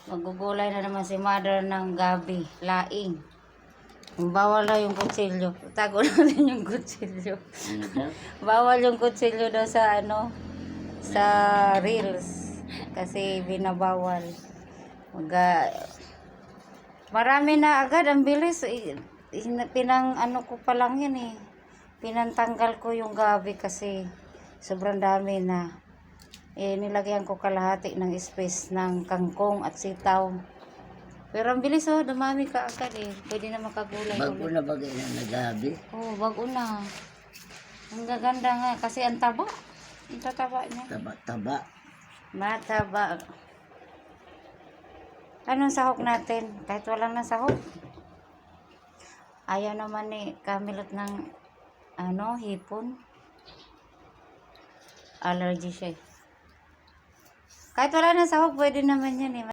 Magugulay na naman si mother ng gabi, laing. Bawal na yung kutsilyo. Tago natin yung kutsilyo. Ano daw? Bawal yung kutsilyo daw sa ano, sa reels. Kasi binabawal. Marami na agad, ang bilis. Pinang ano ko pa lang yan eh. Pinantanggal ko yung gabi kasi sobrang dami na. Nilagyan ko kalahati ng space ng kangkong at sitaw. Pero ang bilis dumami ka agad eh. Pwede na makagulay Bago ulit. na bagay na nagabi. Bago na. Ang gaganda nga kasi ang taba. Ang tataba niya. Taba-taba. Mataba. Anong sahog natin? Kahit walang na sahog. Ayaw naman ni Camilot ng hipon. Allergy siya eh. Kahit wala na sahog, pwede naman yan eh.